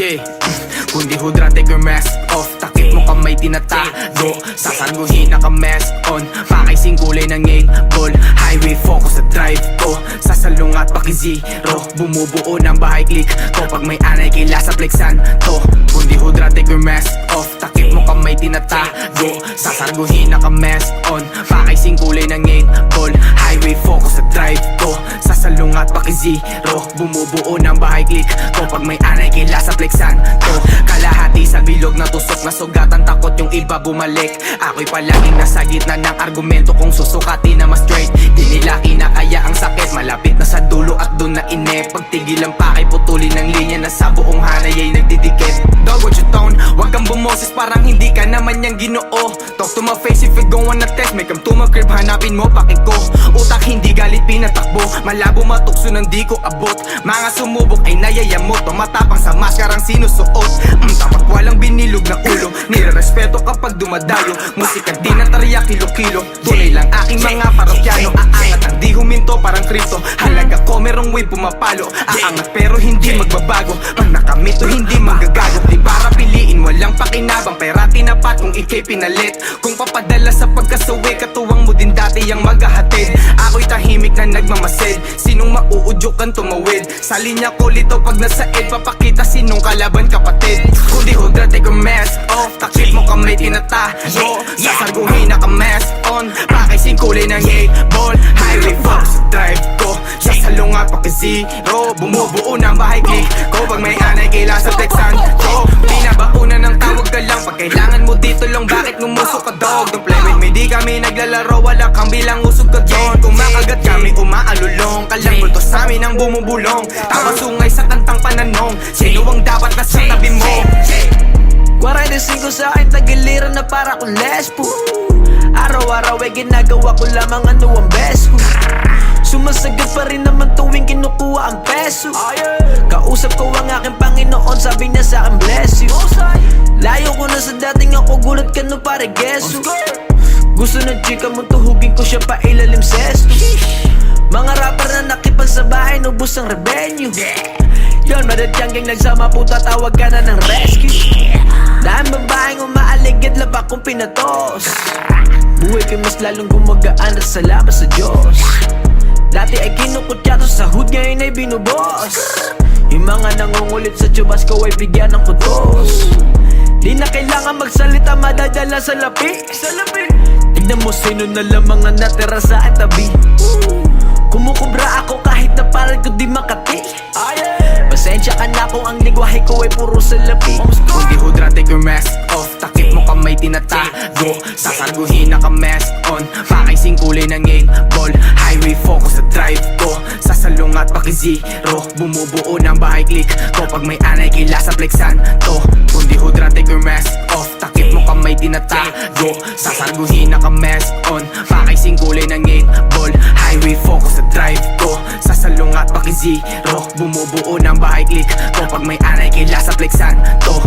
Yeah. Kundi hudra, take your mask off. Takip mo kamay tinatago. Sasarguhin naka-mask on. Pakaising kulay ng 8 ball. Highway focus sa drive ko. Sasalungat paki-zero. Bumubuo ng bahay click ko. Pag may anay kila sa plexan to. Kundi hudra, take your mask off. Takip mo kamay tinatago. Sasarguhin naka-mask on. Pakaising kulay ng 8 ball. Highway focus sa drive ko. Sasalungat paki-zero. Bumubuo ng bahay click ko. Pag may anay kila sa plexan to. Kalahati sa bilog na tusok na sugatan. Takot yung iba bumalik. Ako'y palaging nasa gitna ng argumento. Kung susukati na mas straight, di nila kinakaya ang sakit. Malapit na sa dulo at dun na ine. Pagtigil ang pakay, putulin ng linya na sa buong hanay ay nagdidikit. Dog, what you tone? Huwag kang bumoses, parang hindi ka naman yang Ginoo. Talk to my face if you go on a test. Make come to my crib, hanapin mo pakik ko. Utak hindi galit pinatakbo. Malabo matukso nang di ko abot. Mga sumubok ay nayayamot. Tumatapang sa maskarang sinusuot. Tapat walang binilog na ulo. Nire-respeto kapag dumadayo. Musika di na tariya kilo-kilo. Tunay lang aking mga parokyano. Aangat ang di huminto parang kripto. Halaga ko merong way pumapalo. Aangat pero hindi magbabago. Pag nakamit to hindi magagago. Di para piliin walang pakinabang. Pera tinapat kung ikay pinalit. Kung papadala sa pagkasawi, katuwang mo din dati ang maghahatid. Ako'y tahimik na nagmamasid. Sinong mauudyokan tumawid. Sa linya ko lito pag nasa ed. Papakita sinong kalaban kapatid. Kundi hudra, take your mask off. Takip mo kamay tinatago. Sasarguhin naka-mask on. Pakaising kulay ng 8 ball. Highway fox drive ko. Sasalungat paki-zero. Bumubuo ng bahay click ko. Pag may anay kila sa texan ko. Binabauna ng tawag ka lang. Pag kailangan mo dito lang, bakit ngumusok ka dog? Don't play with me, di kami naglalaro. Wala kang bilang usog ka doon. Kumakagat kami umaalulong. Kalang bulto sa amin ang bumubulong. Tama sungay sa kantang pananong. Sino ang dapat na sa tabi mo? 45 sa akin, tagiliran na para kong lesbo. Araw-araw ay ginagawa ko lamang ano ang best ko. Sumasagot pa rin naman tuwing kinukuha ang peso. Kausap ko ang aking Panginoon, sabi niya sa akin bless you. Layo ko na sa dating ako, gulat ka no pare gesso. Gusto ng chika mo tuhugin ko siya pa ilalim sesto. Mga rapper na nakipagsabahay, nubos ang revenue. Yon, madadyang gang nagsama, puta tawag ka na ng rescue. Dahil babaeng umaaligid, laba kong pinatos. Buhay ko mas lalong gumagaan at salamat sa Diyos. Dati ay kinukutyato sa hood, ngayon ay binubos. Yung mga nangungulit sa tubas ko ay bigyan ng kutos. Di na kailangan magsalita, madadala sa lapi. Tignan mo sino na lamang ang natira sa aking tabi. Kumukubra ako kahit na parang ko di makati. Pasensya ka na kung ang lingwahe ko ay puro salapi. Kundi hudra, take your mask off. Takip mo kamay tinatago. Sasarguhin naka-mask on. Pakaising kulay ng 8 ball. Highway focus sa drive ko. Sasalungat paki-zero. Bumubuo ng bahay click ko. Pag may anay kila sa plexan to. Kundi hudra, take your mask off. Takip mo kamay tinatago. Sasarguhin naka-mask on. Pakaising kulay ng 8 ball. Highway focus sa drive ko. Sasalungat paki-zero. Bumubuo ng bahay click ko. Pag may anay kila sa plexan to.